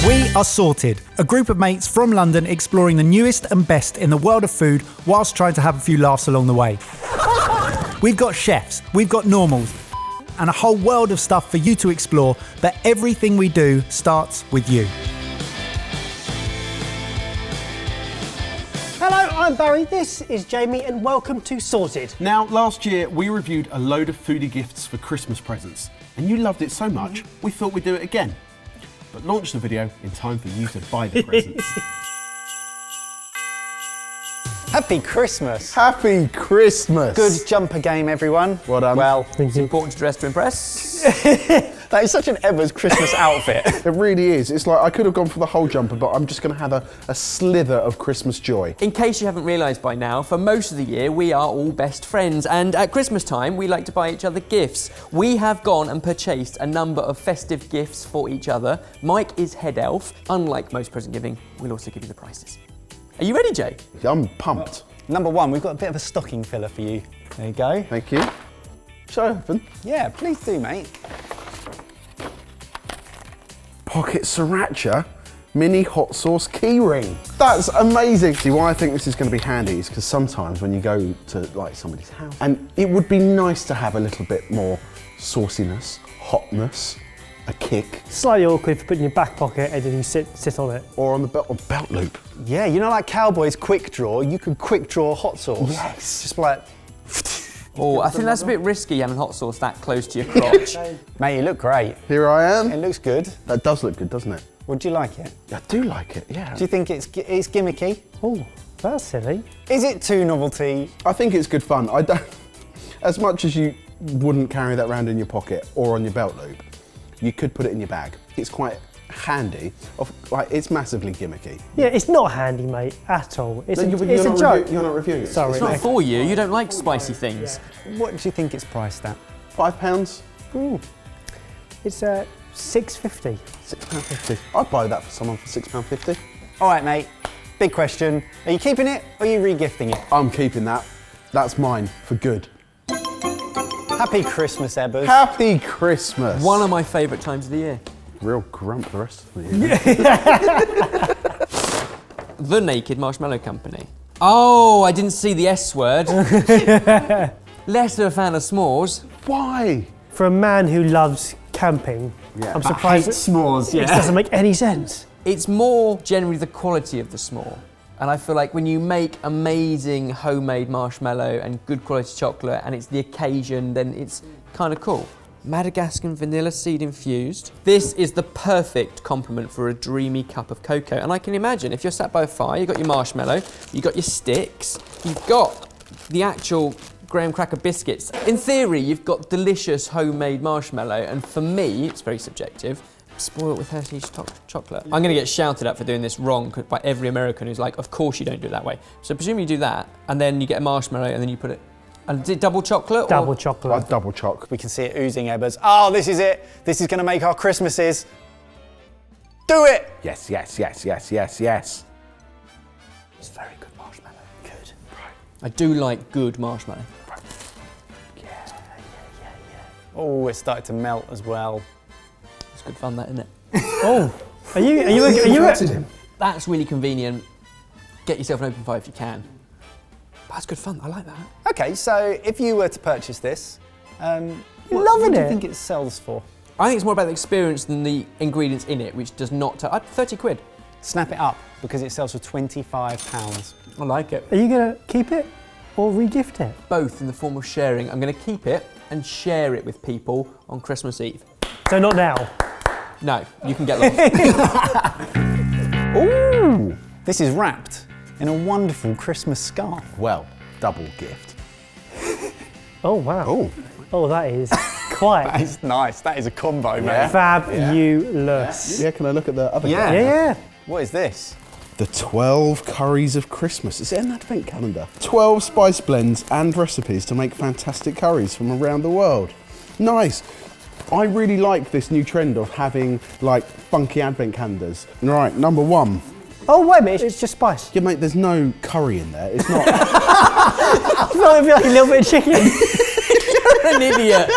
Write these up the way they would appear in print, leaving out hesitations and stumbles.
We are Sorted, a group of mates from London exploring the newest and best in the world of food whilst trying to have a few laughs along the way. We've got chefs, we've got normals, and a whole world of stuff for you to explore, but everything we do starts with you. Hello, I'm Barry, this is Jamie, and welcome to Sorted. Now, last year we reviewed a load of foodie gifts for Christmas presents, and you loved it so much, we thought we'd do it again. But launched the video in time for you to buy the presents. Happy Christmas. Happy Christmas. Good jumper game, everyone. Well done. Well, It's important to dress to impress. that is such an Evers Christmas outfit. It really is. It's like I could have gone for the whole jumper, but I'm just going to have a slither of Christmas joy. In case you haven't realised by now, for most of the year we are all best friends, and at Christmas time we like to buy each other gifts. We have gone and purchased a number of festive gifts for each other. Mike is head elf. Unlike most present giving, we'll also give you the prices. Are you ready, Jay? I'm pumped. Number one, we've got a bit of a stocking filler for you. There you go. Thank you. Shall I open? Yeah, please do, mate. Pocket Sriracha mini hot sauce keyring. That's amazing. See, why I think this is going to be handy is because sometimes when you go to like somebody's house, and it would be nice to have a little bit more sauciness, hotness, a kick. Slightly awkward for putting in your back pocket and then you sit on it. Or on the belt loop. Yeah, you know, like Cowboys quick draw, you could quick draw hot sauce. Yes. Just like, Oh, I think that's a bit risky having hot sauce that close to your crotch. mate, you look great. Here I am. It looks good. That does look good, doesn't it? Would you like it? I do like it, yeah. Do you think it's gimmicky? Oh, that's silly. Is it too novelty? I think it's good fun. I don't, as much as you wouldn't carry that around in your pocket or on your belt loop, you could put it in your bag. It's quite handy. Like, it's massively gimmicky. Yeah, it's not handy, mate, at all. It's a You're joke. You're not reviewing it. Sorry, It's not mate. for you, you don't like spicy things. What do you think it's priced at? £5, Ooh. It's £6.50. £6.50. I'd buy that for someone for £6.50. All right, mate, big question. Are you keeping it or are you re-gifting it? I'm keeping that. That's mine for good. Happy Christmas, Ebbers. Happy Christmas. One of my favourite times of the year. Real grump the rest of the year. The Naked Marshmallow Company. Oh, I didn't see the S word. Less of a fan of s'mores. Why? For a man who loves camping, Yeah. I'm surprised s'mores, it doesn't make any sense. It's more generally the quality of the s'more. And I feel like when you make amazing homemade marshmallow and good quality chocolate and it's the occasion, then it's kind of cool. Madagascar vanilla seed infused. This is the perfect complement for a dreamy cup of cocoa. And I can imagine if you're sat by a fire, you've got your marshmallow, you've got your sticks, you've got the actual graham cracker biscuits. In theory, you've got delicious homemade marshmallow. And for me, it's very subjective, spoil it with Hershey's chocolate. I'm gonna get shouted at for doing this wrong by every American who's like, of course you don't do it that way. So presume you do that, and then you get a marshmallow, and then you put it, and is it double chocolate? Double or? chocolate. I'd double choc. We can see it oozing, Ebbers. Oh, this is it. This is going to make our Christmases. Do it! Yes, yes, yes, yes, yes, yes. It's very good marshmallow. Good. I do like good marshmallow. Oh, it's started to melt as well. It's good fun, that, isn't it? Oh, are you That's really convenient. Get yourself an open fire if you can. But that's good fun, I like that. Okay, so if you were to purchase this, what loving do you it. think it sells for? I think it's more about the experience than the ingredients in it, which does not, 30 quid. Snap it up, because it sells for £25. I like it. Are you gonna keep it or re-gift it? Both in the form of sharing. I'm gonna keep it and share it with people on Christmas Eve. So not now. No, you can get lost. Ooh! This is wrapped in a wonderful Christmas scarf. Well, double gift. Oh wow. Oh. Oh, that is quite That is nice. That is a combo, man. fabulous. Yeah, can I look at the other Yeah. gift? Yeah. What is this? The 12 curries of Christmas. Is it an advent calendar? 12 spice blends and recipes to make fantastic curries from around the world. Nice. I really like this new trend of having like funky advent calendars. Right, number one. Oh wait a minute, it's just spice. Yeah, mate, there's no curry in there. It's not. It's not gonna be like a little bit of chicken. You're an idiot.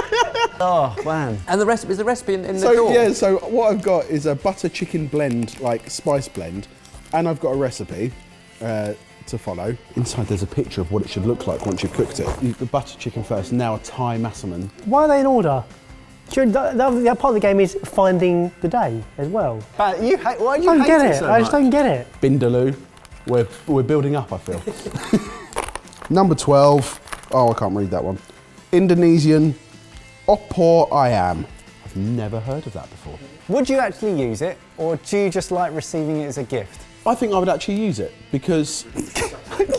Oh, man. And is the recipe in the So door? yeah, so what I've got is a butter chicken blend, like spice blend, and I've got a recipe to follow. Inside there's a picture of what it should look like once you've cooked it. The butter chicken first, now a Thai massaman. Why are they in order? The other part of the game is finding the day as well. But you hate, why do I you don't hate get it it. so I just much? don't get it. Vindaloo. We're building up, I feel. Number 12. Oh, I can't read that one. Indonesian opor ayam. I've never heard of that before. Would you actually use it, or do you just like receiving it as a gift? I think I would actually use it because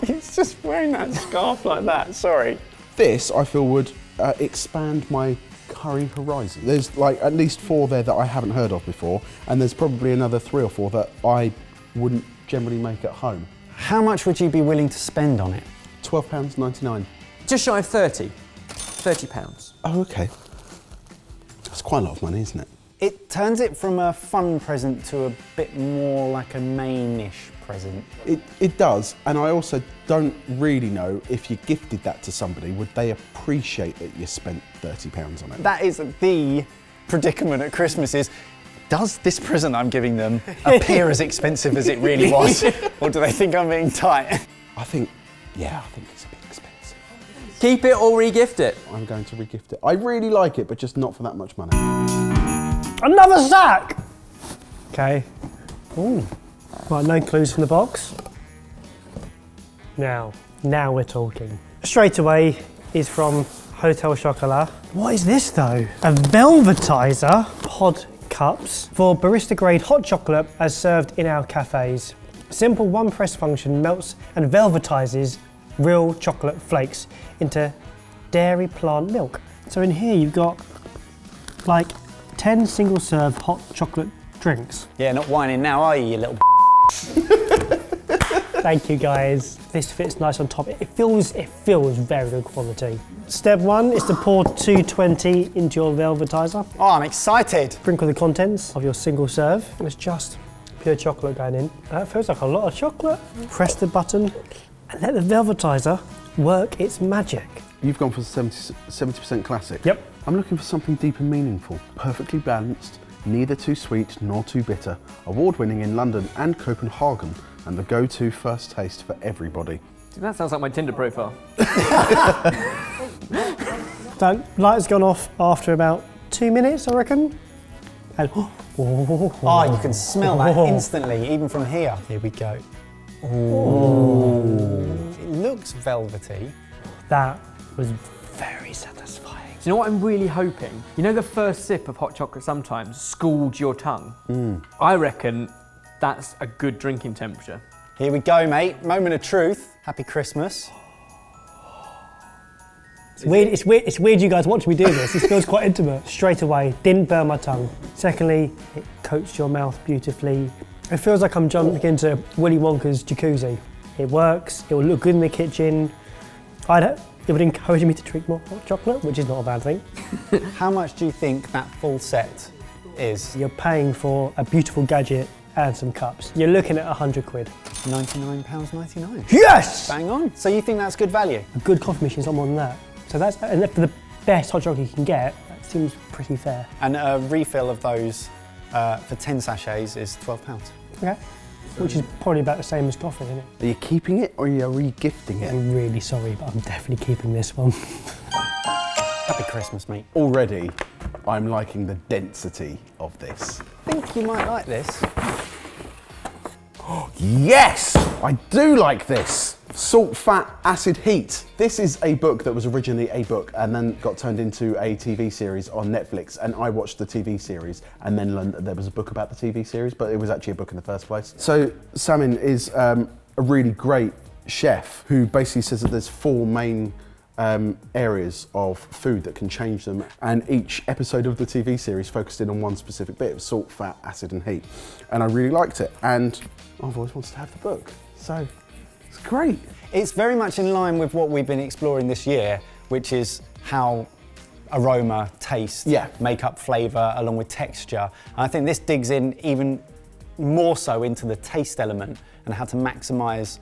He's just wearing that scarf like that, sorry. this, I feel, would expand my curry horizon. There's like at least 4 there that I haven't heard of before, and there's probably another 3 or 4 that I wouldn't generally make at home. How much would you be willing to spend on it? £12.99. Just shy of 30. £30. Oh, okay. That's quite a lot of money, isn't it? It turns it from a fun present to a bit more like a main-ish present. It does, and I also don't really know if you gifted that to somebody, would they appreciate that you spent £30 on it? That is the predicament at Christmas is, does this present I'm giving them appear as expensive as it really was? Or do they think I'm being tight? I think it's a bit expensive. Keep it or re-gift it. I'm going to re-gift it. I really like it, but just not for that much money. Another sack! Okay. Ooh. Right, no clues from the box. Now we're talking. Straight away is from Hotel Chocolat. What is this though? A Bellever Taizo pod cups for barista grade hot chocolate as served in our cafes. Simple one press function melts and velvetizes real chocolate flakes into dairy plant milk. So in here you've got like 10 single serve hot chocolate drinks. Yeah, not whining now, are you little Thank you guys. This fits nice on top. It feels very good quality. Step 1 is to pour 220 into your velvetizer. Oh, I'm excited. Sprinkle the contents of your single serve. And it's just pure chocolate going in. That feels like a lot of chocolate. Press the button and let the velvetizer work its magic. You've gone for 70% classic. Yep. I'm looking for something deep and meaningful. Perfectly balanced, neither too sweet nor too bitter. Award-winning in London and Copenhagen, and the go-to first taste for everybody. That sounds like my Tinder profile. So light's gone off after about 2 minutes, I reckon. And Oh, you can smell that instantly, even from here. Here we go. Ooh. It looks velvety. that was very satisfying. Do you know what I'm really hoping? You know the first sip of hot chocolate sometimes scalds your tongue? I reckon that's a good drinking temperature. Here we go, mate. Moment of truth. Happy Christmas. It's weird you guys watching me do this. This feels quite intimate. Straight away, didn't burn my tongue. Secondly, it coats your mouth beautifully. It feels like I'm jumping into Willy Wonka's jacuzzi. It works, it will look good in the kitchen. It would encourage me to drink more hot chocolate, which is not a bad thing. How much do you think that full set is? You're paying for a beautiful gadget and some cups. You're looking at 100 quid. £99.99. Yes! Bang on. So you think that's good value? A good coffee machine's not more than that. So that's, and for the best hot chocolate you can get, that seems pretty fair. And a refill of those for 10 sachets is £12. Okay. Which is probably about the same as coffee, isn't it? Are you keeping it or are you re-gifting it? I'm really sorry, but I'm definitely keeping this one. Happy Christmas, mate. Already, I'm liking the density of this. I think you might like this. Yes! I do like this! Salt, Fat, Acid, Heat. This is a book that was originally a book and then got turned into a TV series on Netflix, and I watched the TV series and then learned that there was a book about the TV series, but it was actually a book in the first place. So Samin is a really great chef who basically says that there's 4 main areas of food that can change them, and each episode of the TV series focused in on one specific bit of salt, fat, acid and heat. And I really liked it, and I've always wanted to have the book, so it's great. It's very much in line with what we've been exploring this year, which is how aroma, taste, make up flavour along with texture. And I think this digs in even more so into the taste element and how to maximise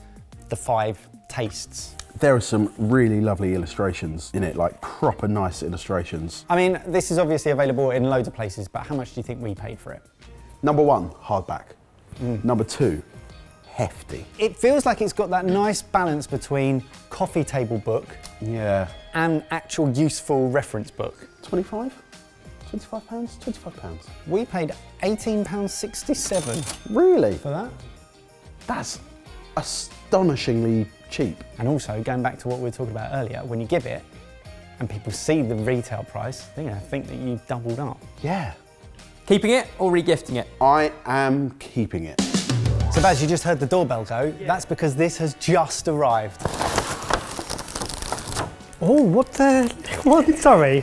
the 5 tastes. There are some really lovely illustrations in it, like proper nice illustrations. I mean, this is obviously available in loads of places, but how much do you think we paid for it? Number 1, hardback. Number 2, hefty. It feels like it's got that nice balance between coffee table book Yeah. and actual useful reference book. 25? £25? £25. We paid £18.67 Really? for that. That's astonishingly cheap. And also, going back to what we were talking about earlier, when you give it and people see the retail price, they're going to think that you've doubled up. Yeah. Keeping it or regifting it? I am keeping it. So Baz, you just heard the doorbell go. That's because this has just arrived. Oh, what the? What? Sorry.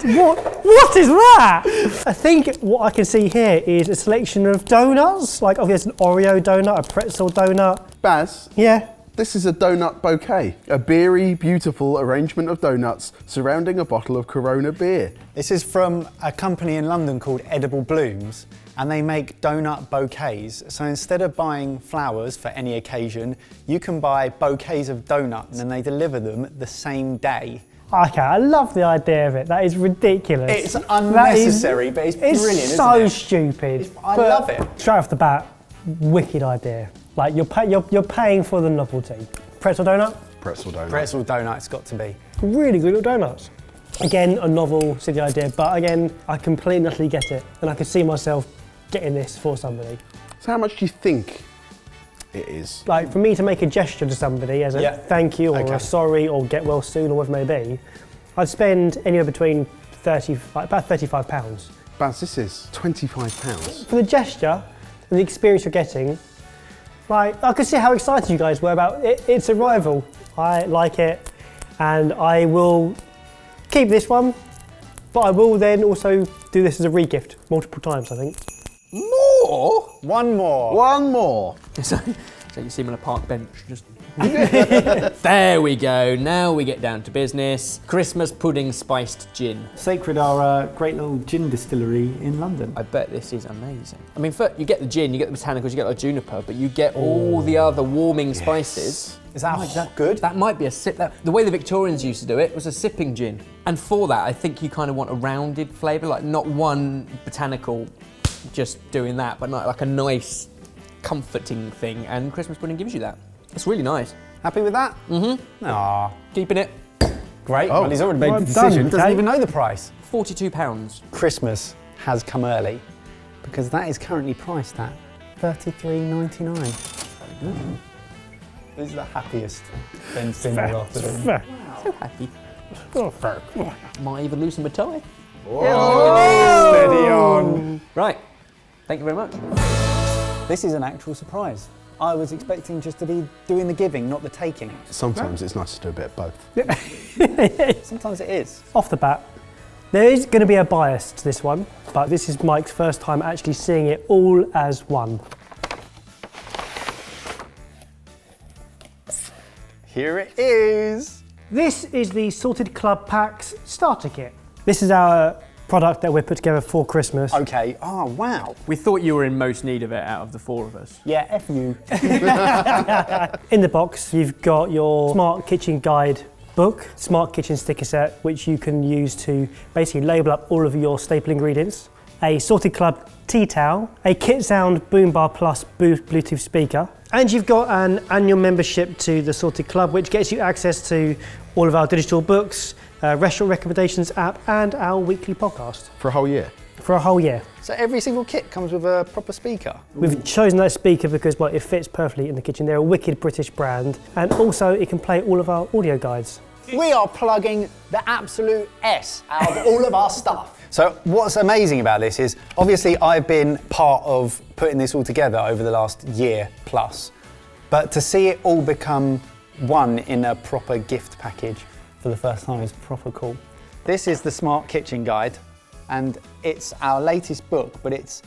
What is that? I think what I can see here is a selection of donuts. Like, obviously, an Oreo donut, a pretzel donut. Baz, Yeah. this is a donut bouquet. A beery, beautiful arrangement of donuts surrounding a bottle of Corona beer. This is from a company in London called Edible Blooms, and they make donut bouquets. So instead of buying flowers for any occasion, you can buy bouquets of donuts and they deliver them the same day. Okay, I love the idea of it. That is ridiculous. It's unnecessary, but it's brilliant, isn't so it? stupid. I But love it. Straight off the bat, wicked idea. Like, you're paying for the novelty. Pretzel donut, Pretzel donut. Pretzel donut, it's got to be. really good little donuts. Again, a novel, silly idea, but again, I completely and utterly get it. And I could see myself getting this for somebody. So how much do you think it is? Like, for me to make a gesture to somebody as a Yeah. thank you or Okay. a sorry or get well soon or whatever it may be, I'd spend anywhere between about £35. Baz, this is £25. For the gesture and the experience you're getting, like, I could see how excited you guys were about its arrival. I like it, and I will keep this one, but I will then also do this as a re-gift multiple times, I think. More? One more. One more. So you see him on a park bench, just... There we go, now we get down to business. Christmas pudding spiced gin. Sacred are a great little gin distillery in London. I bet this is amazing. I mean, you get the gin, you get the botanicals, you get like juniper, but you get all the other warming spices. Is that Like, good? That might be a sip. The way the Victorians used to do it was a sipping gin. And for that, I think you kind of want a rounded flavour, like not one botanical just doing that, but not like a nice, comforting thing. And Christmas pudding gives you that. It's really nice. Happy with that? Mm-hmm. Aww. Keeping it. Great. Well, he's already made well the decision. done, Doesn't Kate. even know the price. £42. Christmas has come early because that is currently priced at $33.99. This is the happiest Ben's been all afternoon. So happy. Might even loosen my tie. Steady on. Right. Thank you very much. This is an actual surprise. I was expecting just to be doing the giving, not the taking. Sometimes it's nice to do a bit of both. Sometimes it is. Off the bat, there is going to be a bias to this one, but this is Mike's first time actually seeing it all as one. Here it is. This is the Salted Club Packs Starter Kit. This is our product that we put together for Christmas. Okay. Oh, wow. We thought you were in most need of it out of the four of us. Yeah, F you. In the box, you've got your Smart Kitchen Guide book, Smart Kitchen sticker set, which you can use to basically label up all of your staple ingredients, a Salted Club tea towel, a Kit Sound Boombar Plus Bluetooth speaker, and you've got an annual membership to the Salted Club, which gets you access to all of our digital books, restaurant recommendations app, and our weekly podcast For a whole year. for a whole year. So every single kit comes with a proper speaker. We've chosen that speaker because, well, it fits perfectly in the kitchen. They're a wicked British brand, and also it can play all of our audio guides. We are plugging the absolute S out of all of our stuff. So what's amazing about this is, obviously I've been part of putting this all together over the last year plus, but to see it all become one in a proper gift package for the first time is proper cool. This is the Smart Kitchen Guide, and it's our latest book, but it's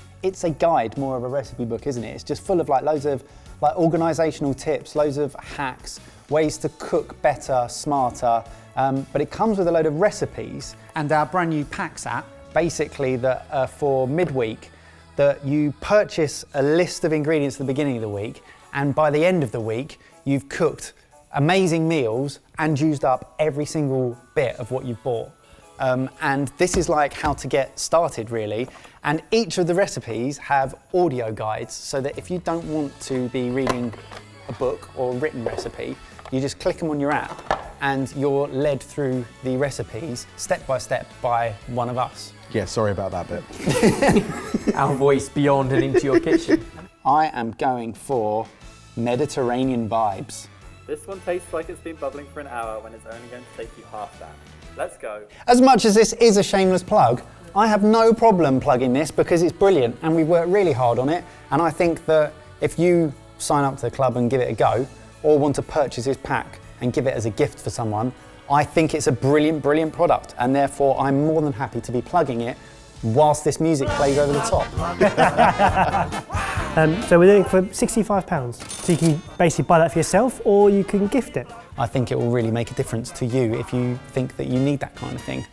a guide, more of a recipe book, isn't it? It's just full of like loads of like organisational tips, loads of hacks, ways to cook better, smarter, but it comes with a load of recipes and our brand new Packs app, basically that for midweek, that you purchase a list of ingredients at the beginning of the week, and by the end of the week, you've cooked amazing meals and used up every single bit of what you've bought. And this is like how to get started, really. And each of the recipes have audio guides, so that if you don't want to be reading a book or a written recipe, you just click them on your app and you're led through the recipes step by step by one of us. Yeah, sorry about that bit. Our voice beyond and into your kitchen. I am going for Mediterranean vibes. This one tastes like it's been bubbling for an hour when it's only going to take you half that. Let's go. As much as this is a shameless plug, I have no problem plugging this because it's brilliant and we've worked really hard on it. And I think that if you sign up to the club and give it a go, or want to purchase this pack and give it as a gift for someone, I think it's a brilliant, brilliant product. And therefore I'm more than happy to be plugging it whilst this music plays over the top. So we're doing it for £65. So you can basically buy that for yourself or you can gift it. I think it will really make a difference to you if you think that you need that kind of thing.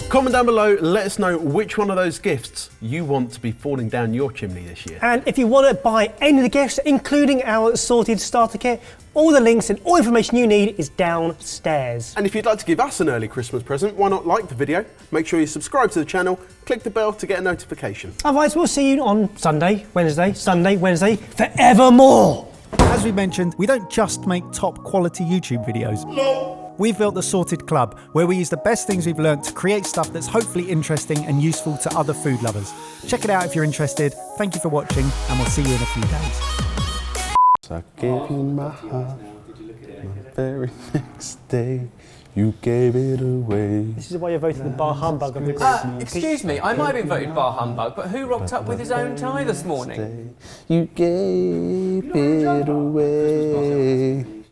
Comment down below, let us know which one of those gifts you want to be falling down your chimney this year. And if you want to buy any of the gifts, including our sorted starter kit, all the links and all information you need is downstairs. And if you'd like to give us an early Christmas present, why not like the video, make sure you subscribe to the channel, click the bell to get a notification. Otherwise, we'll see you on Sunday, Wednesday, forevermore. As we mentioned, we don't just make top quality YouTube videos. No. We've built the Sorted Club, where we use the best things we've learnt to create stuff that's hopefully interesting and useful to other food lovers. Check it out if you're interested. Thank you for watching, and we'll see you in a few days. So I gave you my heart, the very next day, you gave it away. This is why you're voting the bar humbug of the group. Excuse me, I might have been voted bar humbug, but who rocked up with his own tie this morning? You gave it away.